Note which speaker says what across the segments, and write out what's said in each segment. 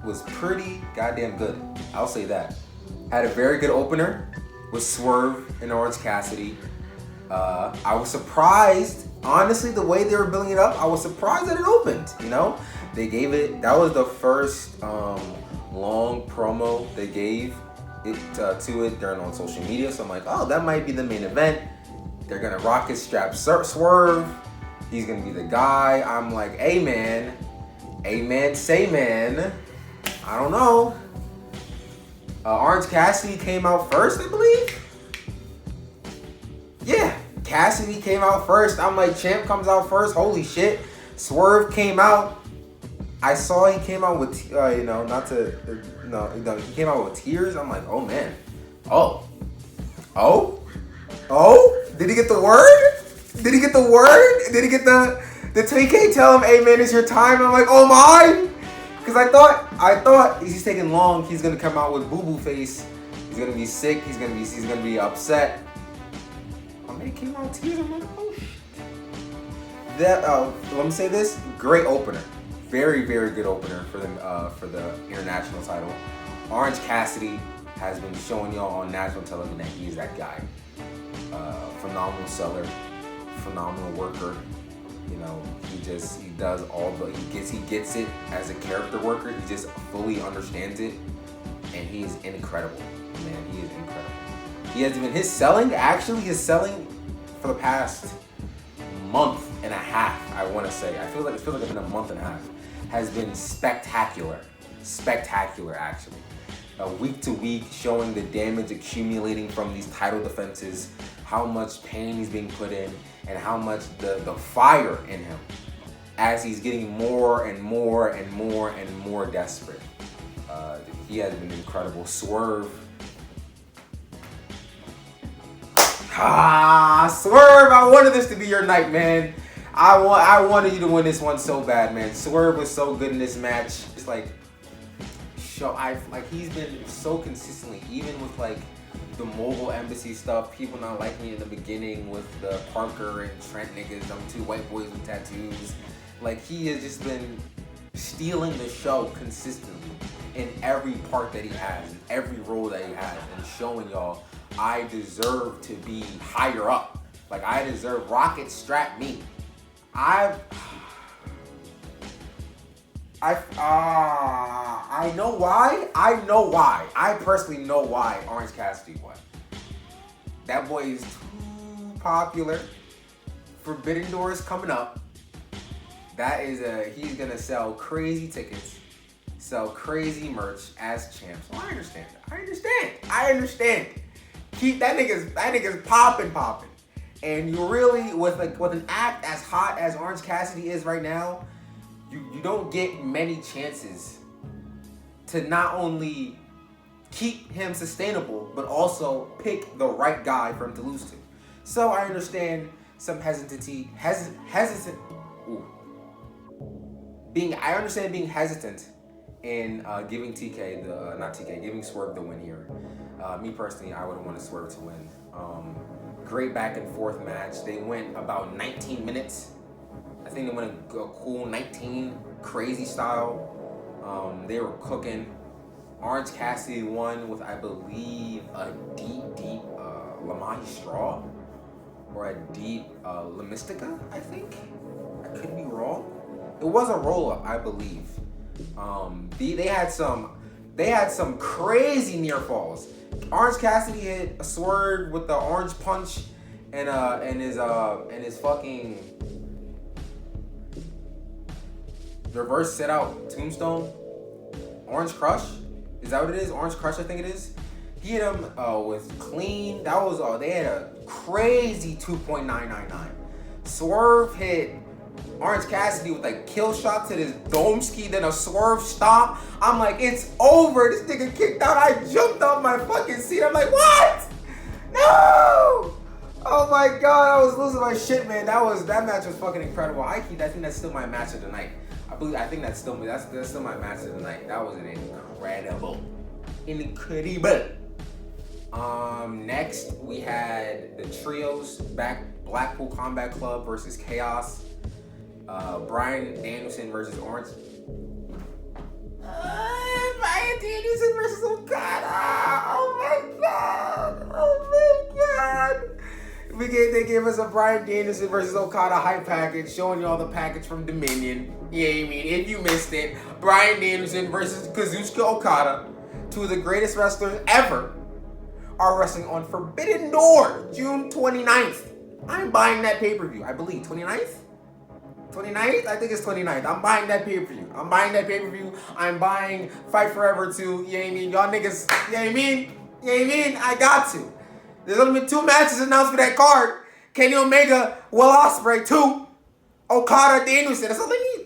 Speaker 1: was pretty goddamn good. I'll say that. Had a very good opener with Swerve and Orange Cassidy. I was surprised, honestly, the way they were building it up. I was surprised that it opened. You know, they gave it. That was the first long promo they gave it to it during on social media. So I'm like, oh, that might be the main event. They're gonna rocket strap Swerve. He's gonna be the guy. I'm like, hey man, say man. I don't know. Orange Cassidy came out first, I believe. Yeah, Cassidy came out first. I'm like, Champ comes out first. Holy shit. Swerve came out. I saw he came out with, he came out with tears. I'm like, oh man. Oh. Did he get the word? Did he get the TK tell him, hey man, it's your time? I'm like, oh my. Because I thought he's taking long. He's going to come out with boo-boo face. He's going to be sick. He's going to be upset. He came out with tears. I'm like, oh shit. Let me say this. Great opener. Very, very good opener for the international title. Orange Cassidy has been showing y'all on national television that he is that guy. Phenomenal seller, phenomenal worker. You know, he does all the he gets it as a character worker. He just fully understands it, and he is incredible. Man, he is incredible. He has been his selling for the past month and a half. I want to say. It feels like it's been a month and a half. Has been spectacular actually. Week to week, showing the damage accumulating from these title defenses, how much pain he's being put in, and how much the fire in him as he's getting more and more desperate. He has been incredible. Swerve. Swerve, I wanted this to be your night, man. I wanted you to win this one so bad, man. Swerve was so good in this match. It's like, he's been so consistently, even with like the mobile embassy stuff, people not liking me in the beginning with the Parker and Trent niggas, I'm two white boys with tattoos. Like, he has just been stealing the show consistently in every part that he has, in every role that he has, and showing y'all, I deserve to be higher up. Like, I deserve rocket strap me. I know why. I personally know why Orange Cassidy won. That boy is too popular. Forbidden Door is coming up. He's gonna sell crazy tickets, sell crazy merch as champ. So I understand. Keep that nigga's popping. And you really, with an act as hot as Orange Cassidy is right now, you don't get many chances to not only keep him sustainable, but also pick the right guy for him to lose to. So I understand some hesitancy, I understand being hesitant in giving giving Swerve the win here. Me personally, I would have wanted Swerve to win. Great back and forth match. They went about 19 minutes. I think they went a cool 19, crazy style. They were cooking. Orange Cassidy won with, I believe, a deep Lamahi Straw. Or a deep La Mystica, I think. I could be wrong. It was a roll-up, I believe. They had some crazy near falls. Orange Cassidy hit a Swerve with the orange punch and his fucking reverse set out tombstone. Orange Crush? Is that what it is? Orange Crush, I think it is. He hit him with clean. That was they had a crazy 2.999. Swerve hit Orange Cassidy with a kill shot to this dome ski, then a Swerve stomp. I'm like, it's over. This nigga kicked out. I jumped off my fucking seat. I'm like, what? No! Oh my god, I was losing my shit, man. That match was fucking incredible. I think that's still my match of the night. I think that's still my match of the night. That was incredible. Next we had the trios back, Blackpool Combat Club versus Chaos. Bryan Danielson versus Orange. Bryan Danielson versus Okada. Oh my god. Oh my god. They gave us a Bryan Danielson versus Okada hype package, showing y'all the package from Dominion. Yeah, I mean, if you missed it, Bryan Danielson versus Kazuchika Okada, two of the greatest wrestlers ever, are wrestling on Forbidden Door, June 29th. I'm buying that pay-per-view, I believe. 29th? 29th? I think it's 29th. I'm buying that pay-per-view. I'm buying Fight Forever 2. You know what I mean? Y'all niggas, you know what I mean? You know what I mean? I got to. There's only been 2 matches announced for that card. Kenny Omega, Will Ospreay, 2. Okada, Danielson. That's all I need.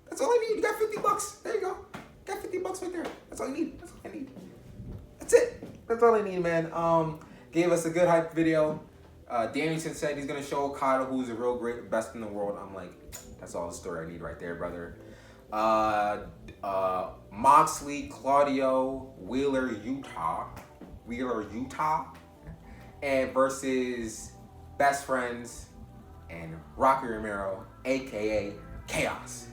Speaker 1: That's all I need. You got $50. There you go. You got $50 right there. That's all you need. That's all I need. That's it. That's all I need, man. Gave us a good hype video. Danielson said he's gonna show Okada who's the real great best in the world. I'm like, that's all the story I need right there, brother. Moxley, Claudio, Wheeler, Utah, and versus Best Friends and Rocky Romero, aka Chaos.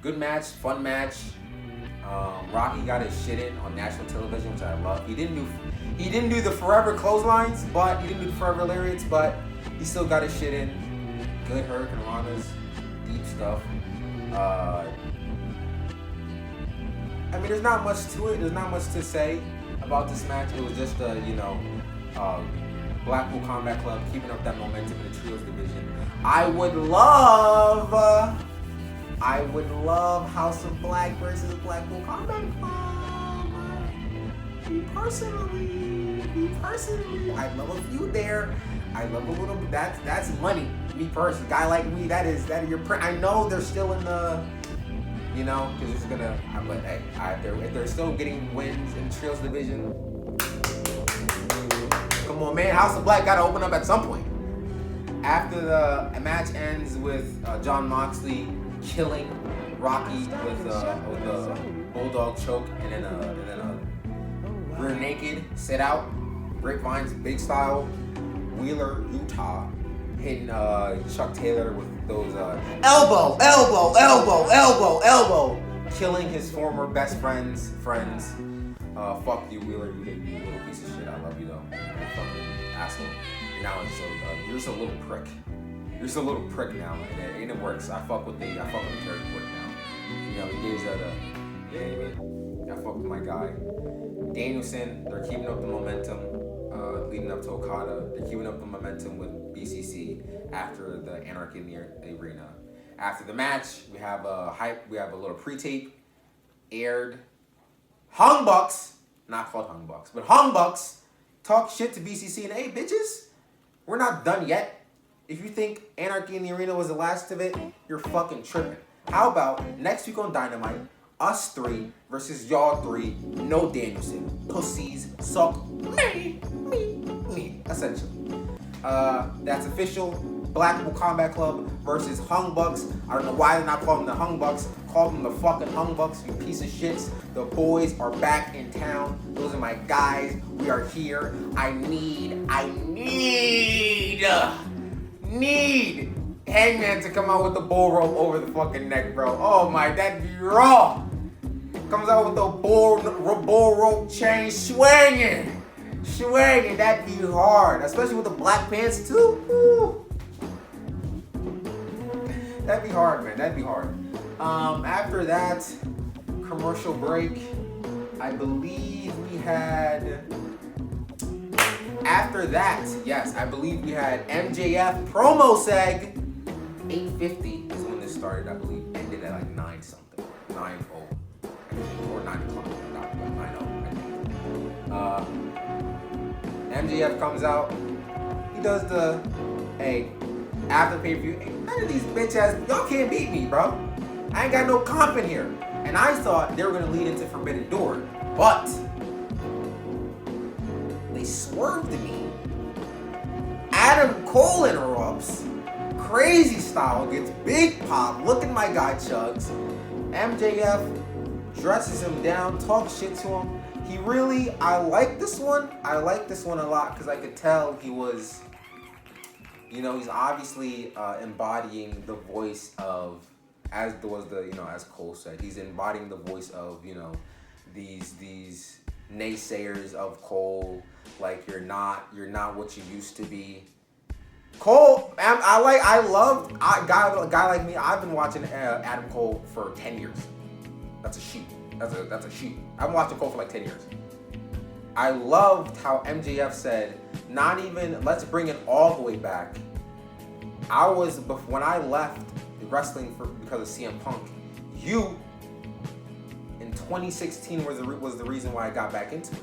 Speaker 1: Good match, fun match. Rocky got his shit in on national television, which I love. He didn't do the forever clotheslines, but he didn't do the forever lariats, but he still got his shit in. Good Hurricane Ranas, deep stuff. I mean, there's not much to it. There's not much to say about this match. It was just Blackpool Combat Club keeping up that momentum in the trios division. I would love House of Black versus Blackpool Combat Club. Me personally, I love a feud there. I love a little bit. That's money. Me personally, guy like me, that is your. I know they're still in the, because it's gonna. But hey, if they're still getting wins in the trios division, come on, man. House of Black gotta open up at some point. After the match ends with Jon Moxley killing Rocky with a bulldog choke and then a rear naked sit out, Grapevines big style. Wheeler, Utah hitting Chuck Taylor with those elbow, killing his former best friends. Fuck you, Wheeler, you little piece of shit. I love you though, you fucking asshole. You're just a little prick. You're just a little prick now, and it works. I fuck with the character work now. He gives that I fuck with my guy. Danielson, they're keeping up the momentum, leading up to Okada. They're keeping up the momentum with BCC after the Anarchy in the Arena. After the match, we have a little pre-tape aired. Hung Bucks, not called Hung Bucks, but Hung Bucks talk shit to BCC and hey bitches, we're not done yet. If you think Anarchy in the Arena was the last of it, you're fucking tripping. How about next week on Dynamite, us 3 versus y'all 3, no Danielson. Pussies suck me, essentially. That's official. Blackpool Combat Club versus Hung Bucks. I don't know why they're not calling them the Hung Bucks. Call them the fucking Hung Bucks, you piece of shits. The boys are back in town. Those are my guys. We are here. I need Hangman to come out with the bull rope over the fucking neck, bro. Oh my, that'd be raw. Comes out with the bull rope chain swinging. That'd be hard, especially with the black pants too. Ooh. That'd be hard, man. That'd be hard. After that commercial break, I believe we had. After that, yes, I believe we had MJF promo seg. 8:50 is when this started, I believe. Ended at like 9 something. 9:0. Or 9 o'clock. Not 9:0, I think. MJF comes out. He does the, hey, after pay-per-view, hey, none of these bitch ass, y'all can't beat me, bro. I ain't got no comp in here. And I thought they were going to lead into Forbidden Door. But they swerved me. Adam Cole interrupts. Crazy style gets big pop. Look at my guy Chugs. MJF dresses him down, talks shit to him. I like this one. I like this one a lot because I could tell he was, he's obviously embodying the voice of, as Cole said, he's embodying the voice of, these naysayers of Cole, like you're not what you used to be. Cole, I love a guy like me. I've been watching Adam Cole for 10 years. That's a shoot. That's a shoot. I've been watching Cole for like 10 years. I loved how MJF said, not even, let's bring it all the way back. When I left wrestling because of CM Punk, you in 2016 was the reason why I got back into it.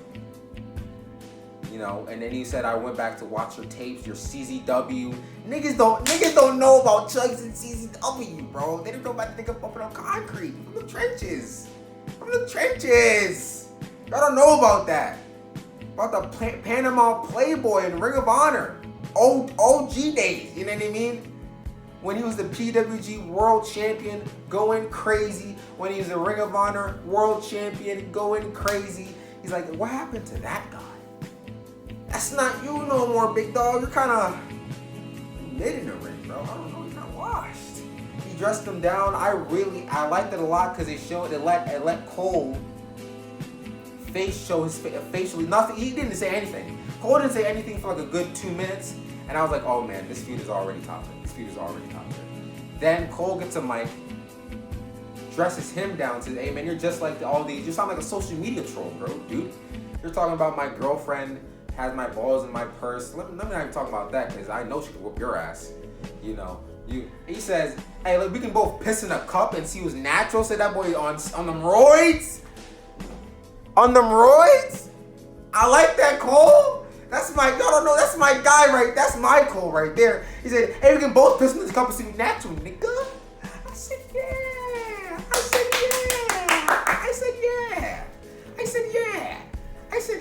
Speaker 1: You know, and then you said I went back to watch your tapes, your CZW. Niggas don't know about Chugs and CZW, bro. They don't know about the nigga bumping on concrete from the trenches. Y'all don't know about that. About the Panama Playboy and Ring of Honor. OG days, you know what I mean? When he was the PWG World Champion, going crazy. When he was the Ring of Honor World Champion, going crazy. He's like, what happened to that guy? That's not you no more, big dog. You're kind of mid in the ring, bro. I don't know. You're kind of washed. He dressed him down. I liked it a lot because it let Cole show his facially nothing. He didn't say anything. Cole didn't say anything for like a good 2 minutes, and I was like, oh man, this feud is already topping. Then Cole gets a mic, dresses him down, says, hey man, you're just like all these. You sound like a social media troll, bro, dude. You're talking about my girlfriend has my balls in my purse. Let me not even talk about that because I know she could whoop your ass. You know. He says, hey, look, we can both piss in a cup and see who's natural. Said that boy on them roids. On them roids? I like that, Cole. That's my, y'all don't know, that's my guy right, that's my Cole right there. He said, hey, we can both piss in this cup and see who's natural, nigga. I said,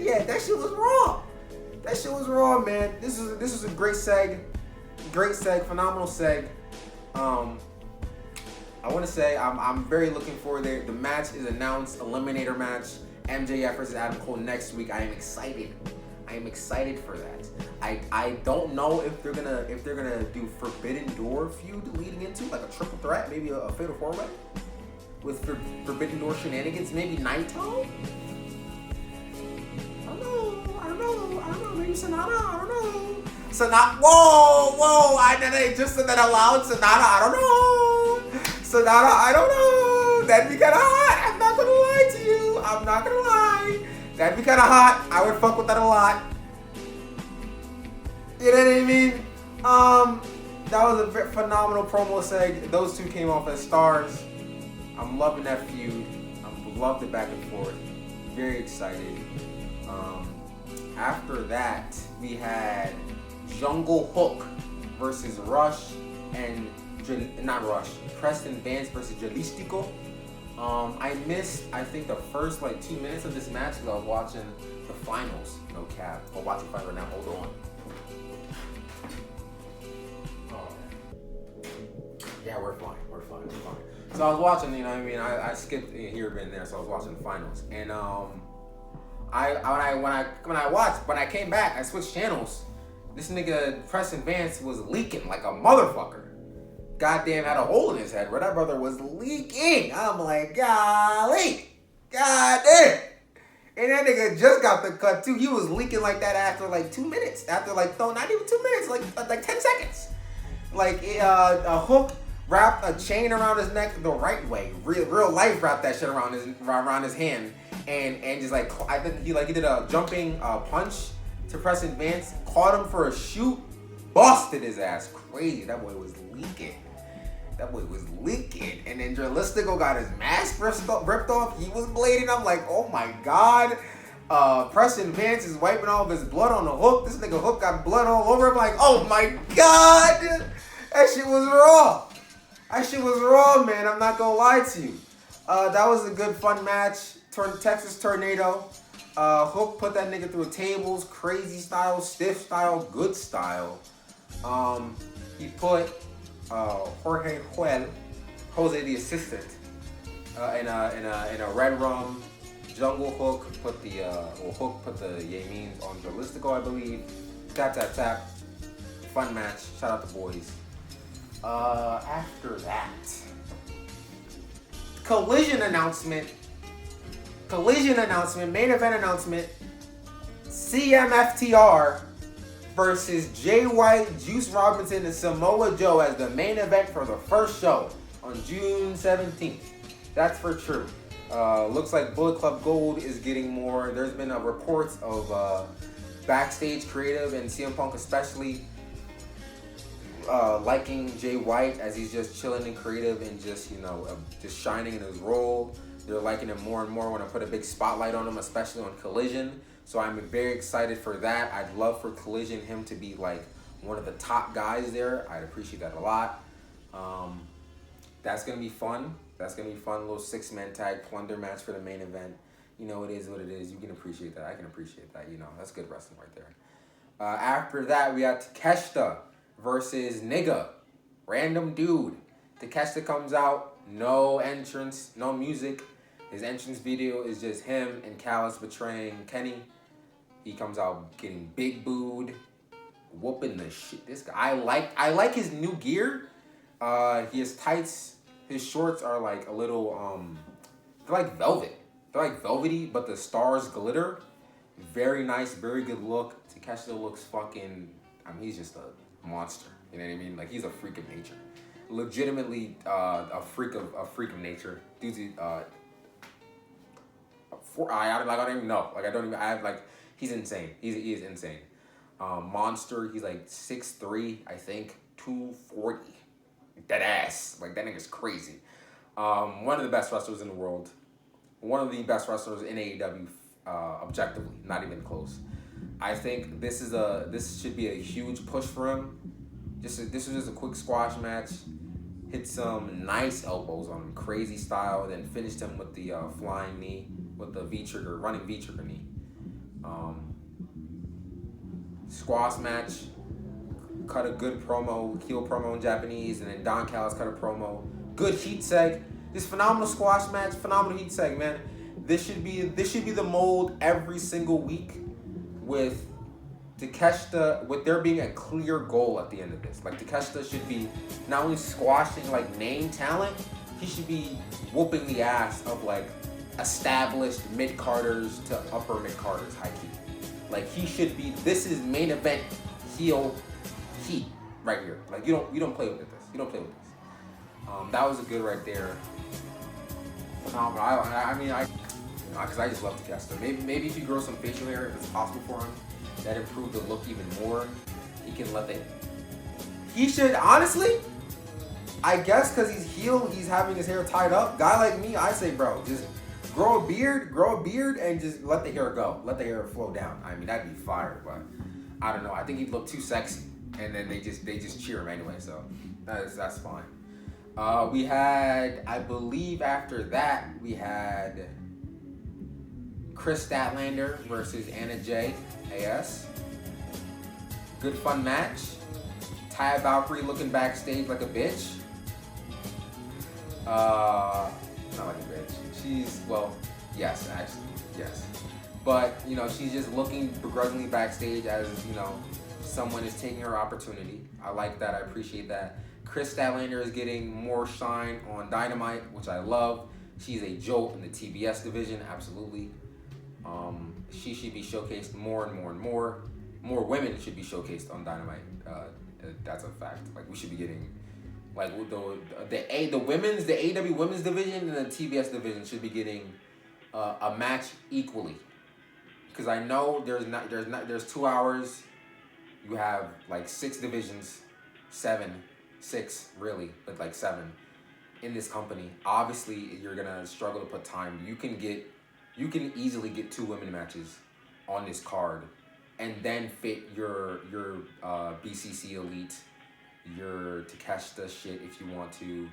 Speaker 1: yeah. That shit was wrong, man. This was a great seg, phenomenal seg. I want to say I'm very looking forward there. The match is announced, eliminator match, MJF versus Adam Cole next week. I am excited for that. I don't know if they're gonna do Forbidden Door feud leading into like a triple threat, maybe a fatal four-way with Forbidden Door shenanigans, maybe Naito. I don't know. Maybe Sonata. I don't know. Sonata. Whoa! I just said that out loud. Sonata. I don't know. Sonata. I don't know. That'd be kind of hot. I'm not gonna lie to you. I'm not gonna lie. That'd be kind of hot. I would fuck with that a lot. You know what I mean? That was a phenomenal promo seg. Those two came off as stars. I'm loving that feud. I loved it back and forth. Very excited. After that, we had Jungle Hook versus Rush and Preston Vance versus Jalistico. I missed, I think, the first 2 minutes of this match because I was watching the finals. No cap. I'll watch the final right now. Hold on. Yeah, we're fine. So I was watching, you know what I mean? I skipped here and there, so I was watching the finals. And when I came back, I switched channels. This nigga Preston Vance was leaking like a motherfucker. Goddamn had a hole in his head where that brother was leaking. I'm like, golly. Goddamn. And that nigga just got the cut too. He was leaking like that after 2 minutes. After not even 2 minutes, like 10 seconds. A hook wrapped a chain around his neck the right way. Real life wrapped that shit around his hand. And just I think he did a jumping punch to Preston Vance, caught him for a shoot, busted his ass. Crazy. That boy was leaking. And then Jalistico got his mask ripped off. He was bleeding. I'm like, oh my God. Preston Vance is wiping all of his blood on the Hook. This nigga Hook got blood all over him. Like, oh my God. That shit was raw, man. I'm not gonna lie to you. That was a good, fun match. Texas Tornado. Hook put that nigga through tables, crazy style, stiff style, good style. He put Jose the assistant, in a red rum. Jungle Hook put the Yameen on Jalistico, I believe. Tap. Fun match. Shout out to boys. After that, Collision announcement. Collision announcement, main event announcement. CMFTR versus Jay White, Juice Robinson, and Samoa Joe as the main event for the first show on June 17th. That's for true. Looks like Bullet Club Gold is getting more. There's been reports of backstage creative and CM Punk especially liking Jay White as he's just chilling and creative and just, just shining in his role. They're liking him more and more when I put a big spotlight on him, especially on Collision. So I'm very excited for that. I'd love for Collision, him to be like one of the top guys there. I'd appreciate that a lot. That's going to be fun. That's going to be fun. A little 6-man tag plunder match for the main event. It is what it is. You can appreciate that. I can appreciate that. That's good wrestling right there. After that, we got Takeshita versus Nigga. Random dude. Takeshita comes out. No entrance. No music. His entrance video is just him and Callis betraying Kenny. He comes out getting big booed, whooping the shit. This guy, I like his new gear. He has tights. His shorts are like a little they're like velvet. They're like velvety, but the stars glitter. Very nice, very good look. Takeshita looks fucking. He's just a monster. You know what I mean? Like he's a freak of nature. Legitimately, a freak of nature. Dude's I don't even know. He's insane. He is insane. Monster. He's like 6'3", I think, 240. Dead ass. Like that nigga's crazy. One of the best wrestlers in the world. One of the best wrestlers in AEW, objectively, not even close. I think this should be a huge push for him. This was just a quick squash match. Hit some nice elbows on him, crazy style, then finished him with the flying knee, with the running V-trigger knee. Squash match, cut a good promo, heel promo in Japanese, and then Don Callis cut a promo. Good heat seg. This phenomenal squash match, phenomenal heat seg, man. This should be the mold every single week with Takeshita, with there being a clear goal at the end of this. Like Takeshita should be not only squashing like name talent, he should be whooping the ass of like established mid-carders to upper mid-carders, high key. Like he should be. This is main event heel heat right here. Like you don't play with this. You don't play with this. That was a good right there. Phenomenal. Because I just love Takeshita. Maybe if you grow some facial hair, if it's possible for him, that improve the look even more. He should, honestly, I guess because he's heel, he's having his hair tied up. Guy like me, I say, bro, just grow a beard, and just let the hair go. Let the hair flow down. That'd be fire, but I don't know. I think he'd look too sexy, and then they just cheer him anyway, so that's fine. We had, I believe after that, we had Chris Statlander versus Anna Jay, AS. Good fun match. Taya Valkyrie looking backstage like a bitch. Not like a bitch. Yes, actually, yes. But, she's just looking begrudgingly backstage as, someone is taking her opportunity. I like that. I appreciate that. Chris Statlander is getting more shine on Dynamite, which I love. She's a jolt in the TBS division, absolutely. She should be showcased more and more and more. More women should be showcased on Dynamite. That's a fact. Like we should be getting, like the AEW women's division and the TBS division should be getting a match equally. Because I know there's 2 hours. You have like 6 divisions, 6 really, but like 7 in this company. Obviously, you're gonna struggle to put time. You can easily get 2 women matches on this card, and then fit your BCC Elite, your Takeshita shit if you want to,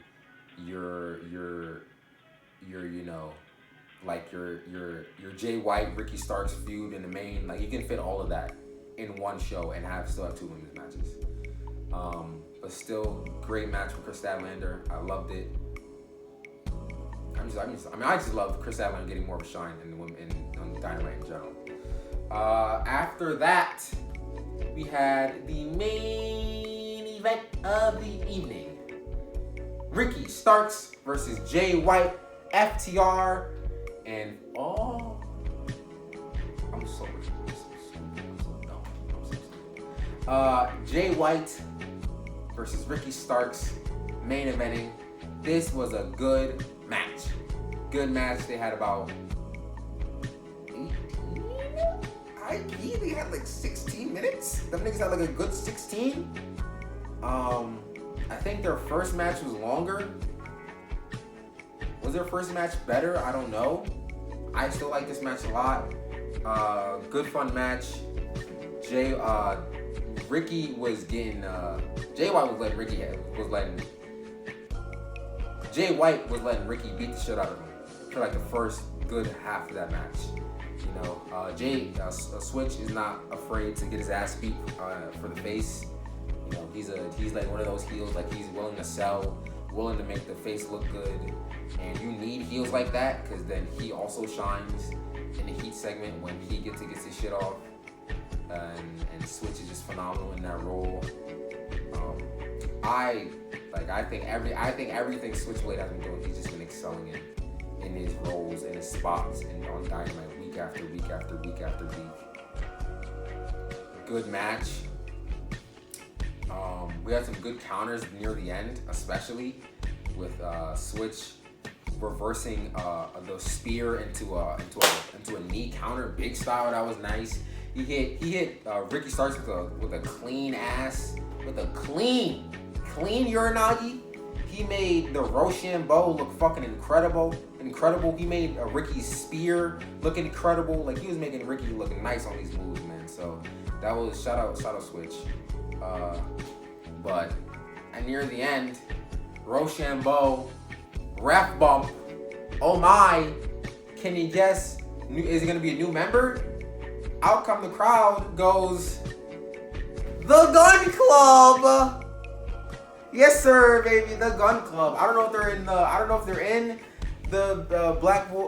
Speaker 1: your Jay White, Ricky Starks feud in the main. Like you can fit all of that in one show and still have 2 women's matches. But still, great match with Chris Statlander. I loved it. I just love Chris Statlander getting more of a shine on Dynamite in general. After that, we had the main event of the evening. Ricky Starks versus Jay White, FTR. And I'm so dumb. I'm so stupid. Jay White versus Ricky Starks, main eventing. This was a good match. Good match. They had about 18. They had like 16 minutes. Them niggas had like a good 16. I think their first match was longer. Was their first match better? I don't know. I still like this match a lot. Good fun match. Ricky was getting Jay White was letting Ricky beat the shit out of him for like the first good half of that match. You know, Switch is not afraid to get his ass beat for the face. You know, he's like one of those heels, like he's willing to sell, willing to make the face look good. And you need heels like that, because then he also shines in the heat segment when he gets his shit off. And Switch is just phenomenal in that role. I think everything Switchblade has been doing, he's just been excelling in his roles, in his spots, and on Dynamite week after week after week after week. Good match. We had some good counters near the end, especially with Switch reversing the spear into a knee counter, big style. That was nice. He hit Ricky Starks with a clean Uranagi. He made the Roshambo look fucking incredible. He made Ricky's spear look incredible. Like, he was making Ricky look nice on these moves, man. So that was shout out Switch. But near the end, Roshambo, ref bump. Oh my! Can you guess? Is it gonna be a new member? Out come the crowd goes the Gun Club. Yes, sir, baby, the Gun Club. I don't know if they're in the Black Bull,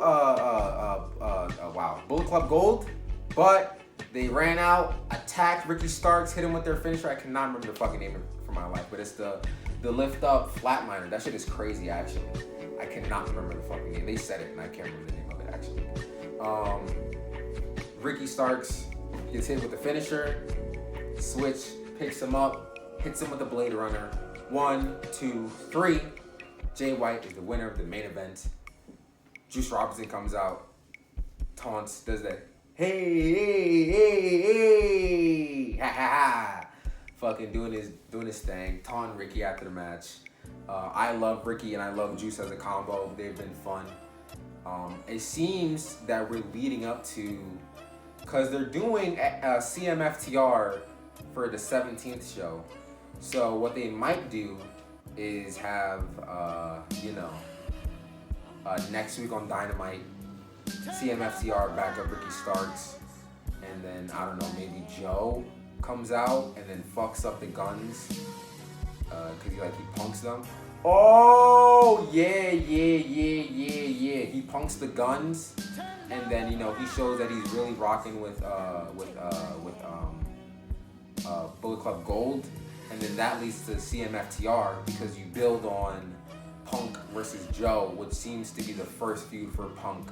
Speaker 1: Bullet Club Gold, but they ran out, attacked Ricky Starks, hit him with their finisher. I cannot remember the fucking name for my life, but it's the lift up flatliner. That shit is crazy, actually. I cannot remember the fucking name. They said it, and I can't remember the name of it, actually. Ricky Starks gets hit with the finisher. Switch picks him up, hits him with the Blade Runner. 1, 2, 3. Jay White is the winner of the main event. Juice Robinson comes out, taunts, does that hey, ha ha ha, fucking doing his thing, taunting Ricky after the match. I love Ricky and I love Juice as a combo. They've been fun. It seems that we're leading up to, because they're doing a CMFTR for the 17th show. So what they might do is have, next week on Dynamite, CMFTR back up Ricky Starks, and then, I don't know, maybe Joe comes out and then fucks up the Guns, because he punks them. Oh, yeah. He punks the Guns, and then, he shows that he's really rocking with Bullet Club Gold, and then that leads to CMFTR, because you build on Punk versus Joe, which seems to be the first feud for Punk.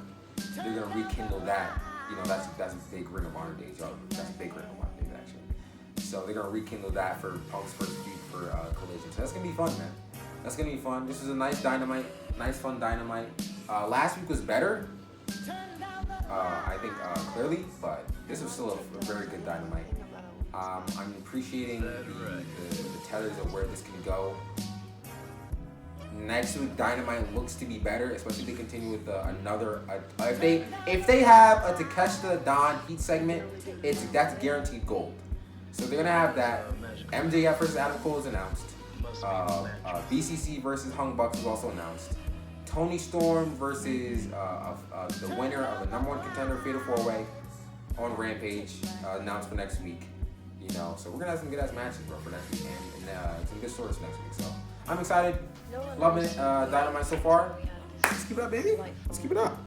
Speaker 1: They're gonna rekindle that. That's big Ring of Honor days, y'all. That's big Ring of Honor days, actually. So they're gonna rekindle that for Punk's first feud for Collision. So that's gonna be fun, man. That's gonna be fun. This was a nice Dynamite, nice fun Dynamite. Last week was better, I think, clearly, but this was still a very good Dynamite. I'm appreciating the tethers of where this can go. Next week, Dynamite looks to be better, especially if they continue with if they have a Takeshita Don Heat segment, that's guaranteed gold. So they're gonna have that. MJF versus Adam Cole is announced. BCC versus Hung Bucks is also announced. Tony Storm versus the winner of the #1 contender Fatal 4-Way on Rampage, announced for next week. So we're gonna have some good ass matches, bro, for next week, and some good stories next week. So I'm excited, loving it. Dynamite so far. Let's keep it up, baby. Let's keep it up.